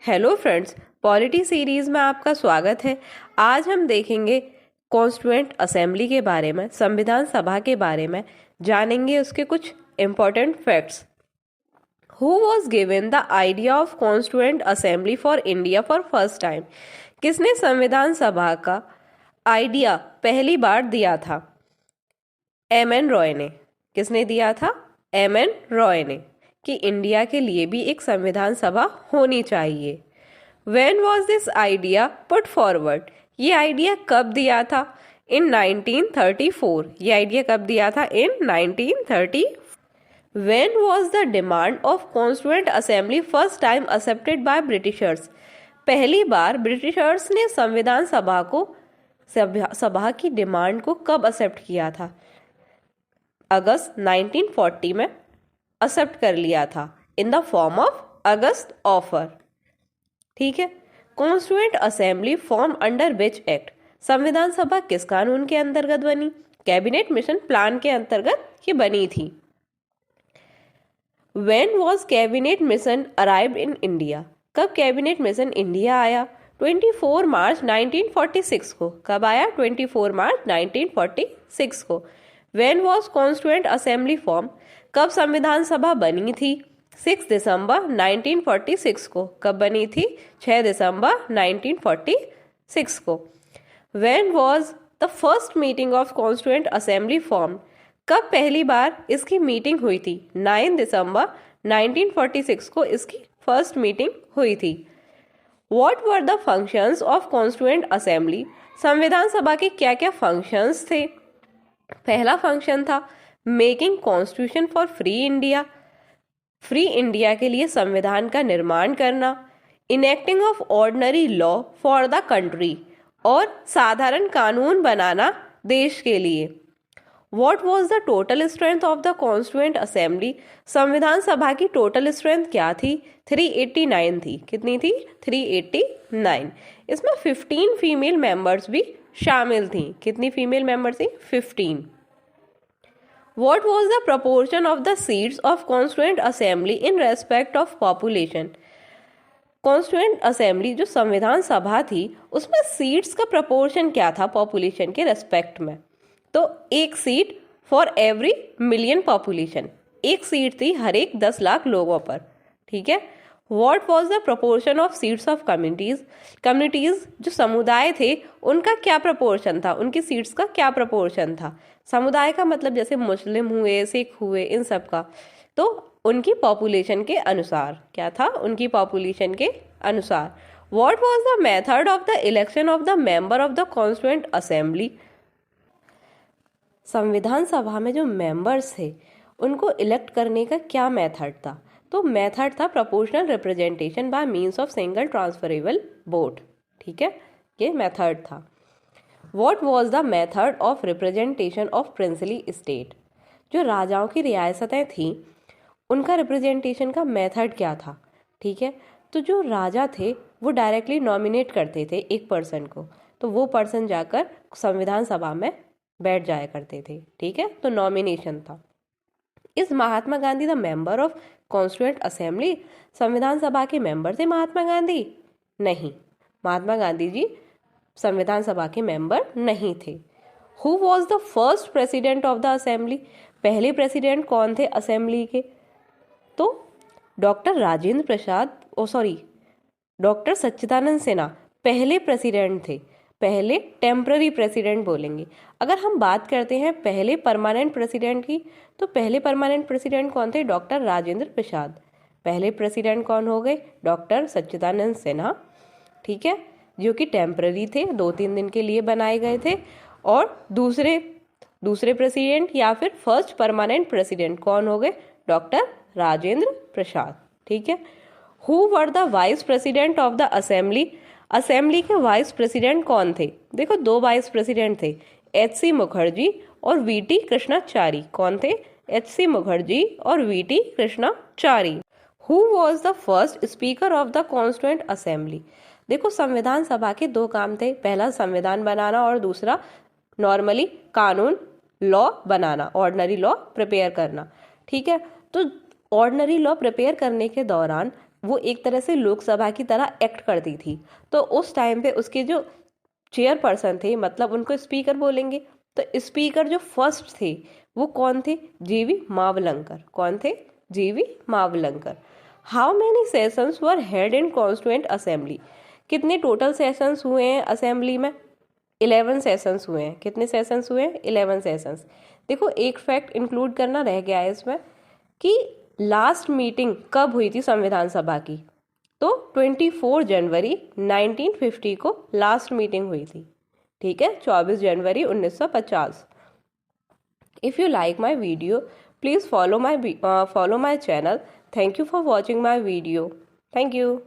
Hello friends, polity series में आपका स्वागत है। आज हम देखेंगे कॉन्स्टिट्यूएंट असेंबली के बारे में, संविधान सभा के बारे में, जानेंगे उसके कुछ important facts. Who was given the idea of constituent assembly for India for first time? किसने संविधान सभा का आइडिया पहली बार दिया था? एम.एन. रॉय ने। किसने दिया था? एम.एन. रॉय ने, कि इंडिया के लिए भी एक संविधान सभा होनी चाहिए। When was this idea put forward? ये आइडिया कब दिया था? इन 1934। ये आइडिया कब दिया था? इन 1930। When was the demand of Constituent Assembly first time accepted by Britishers? पहली बार ब्रिटिशर्स ने संविधान सभा को सभा की डिमांड को कब एक्सेप्ट किया था? अगस्त 1940 में एक्सेप्ट कर लिया था in the form of August offer. ठीक है। Constituent assembly form under which act? संविधान सभा किस कानून के अंतर्गत बनी? कैबिनेट मिशन प्लान के अंतर्गत ये बनी थी। When was cabinet mission arrived in India? कब कैबिनेट मिशन इंडिया आया? 24 मार्च 1946 को। कब आया? 24 मार्च 1946 को। When was constituent assembly form? कब संविधान सभा बनी थी? 6 दिसंबर 1946 को। कब बनी थी? 6 दिसंबर 1946 को। When was the first meeting of Constituent Assembly formed? कब पहली बार इसकी मीटिंग हुई थी? 9 दिसंबर 1946 को इसकी फर्स्ट मीटिंग हुई थी। What were the functions of Constituent Assembly? संविधान सभा के क्या क्या फंक्शंस थे? पहला फंक्शन था making constitution for free India, free India के लिए संविधान का निर्माण करना। Enacting of ordinary law for the country, और साधारण कानून बनाना देश के लिए। What was the total strength of the constituent assembly? संविधान सभा की टोटल स्ट्रेंथ क्या थी? 389 थी। कितनी थी? 389। इसमें 15 फीमेल मेंबर्स भी शामिल थी। कितनी फीमेल मेंबर्स थी? 15। What was the proportion of the seats of Constituent Assembly in respect of population? Constituent Assembly जो संविधान सभा थी उसमें सीट्स का प्रपोर्शन क्या था पॉपुलेशन के रेस्पेक्ट में? तो एक seat for every million population, एक सीट थी हर एक 10 लाख लोगों पर। ठीक है। What was the proportion of seats of communities? Communities जो समुदाय थे उनका क्या प्रपोर्शन था? उनकी सीट्स का क्या प्रपोर्शन था? समुदाय का मतलब जैसे मुस्लिम हुए, सिख हुए, इन सब का। तो उनकी पॉपुलेशन के अनुसार क्या था? उनकी पॉपुलेशन के अनुसार। What was the method of the election of the member of the Constituent Assembly? संविधान सभा में जो मेंबर्स थे उनको इलेक्ट करने का क्या मेथड था? तो मेथड था proportional representation by means of single transferable vote. ठीक है, ये मेथड था। What was the method of representation of princely state? जो राजाओं की रियासतें थीं उनका रिप्रेजेंटेशन का मेथड क्या था? ठीक है, तो जो राजा थे वो डायरेक्टली नॉमिनेट करते थे एक पर्सन को, तो वो पर्सन जाकर संविधान सभा में बैठ जाया करते थे। ठीक है, तो नॉमिनेशन था। इस Mahatma Gandhi the member of constituent assembly? संविधान सभा के मेंबर थे महात्मा गांधी? नहीं, महात्मा गांधी जी संविधान सभा के मेंबर नहीं थे। Who was the first president of the assembly? पहले प्रेसिडेंट कौन थे असेंबली के? तो डॉक्टर राजेंद्र प्रसाद, डॉक्टर सच्चिदानंद सिन्हा पहले प्रेसिडेंट थे। पहले टेम्पररी प्रेसिडेंट बोलेंगे। अगर हम बात करते हैं पहले परमानेंट प्रेसिडेंट की, तो पहले परमानेंट प्रेसिडेंट कौन थे? डॉक्टर राजेंद्र प्रसाद। पहले प्रेसिडेंट कौन हो गए? डॉक्टर सच्चिदानंद सिन्हा। ठीक है, जो कि टेम्पररी थे, 2-3 दिन के लिए बनाए गए थे। और दूसरे प्रेसिडेंट या फिर फर्स्ट परमानेंट प्रेसिडेंट कौन हो गए? डॉक्टर राजेंद्र प्रसाद। ठीक है। Who were the vice president of the assembly? Assembly के वाइस प्रेसिडेंट कौन थे? देखो, 2 वाइस प्रेसिडेंट थे, एच.सी. मुखर्जी और वी.टी. कृष्णाचारी। कौन थे? एच.सी. मुखर्जी और V T. Krishnachari. Who was the first speaker of the constituent assembly? देखो, संविधान सभा के 2 काम थे, पहला संविधान बनाना और दूसरा नॉर्मली कानून लॉ बनाना, ऑर्डिनरी लॉ प्रिपेयर करना। ठीक है, तो ऑर्डिनरी लॉ प्रिपेयर करने के दौरान वो एक तरह से लोकसभा की तरह एक्ट करती थी। तो उस टाइम पे उसके जो चेयरपर्सन थे, मतलब उनको स्पीकर बोलेंगे, तो स्पीकर जो फर्स्ट थे वो कौन थे? जीवी मावलंकर। कौन थे? जीवी Mavalankar. How many sessions were held in constituent assembly? कितने टोटल सेशंस हुए हैं असेंबली में? 11 सेशंस हुए हैं। कितने सेशंस हुए हैं? 11 सेशंस। देखो एक फैक्ट इंक्लूड करना रह गया है इसमें कि लास्ट मीटिंग कब हुई थी संविधान सभा की? तो 24 जनवरी 1950 को लास्ट मीटिंग हुई थी। ठीक है, 24 जनवरी 1950। If you like my video please follow my channel. Thank you for watching my video. Thank you.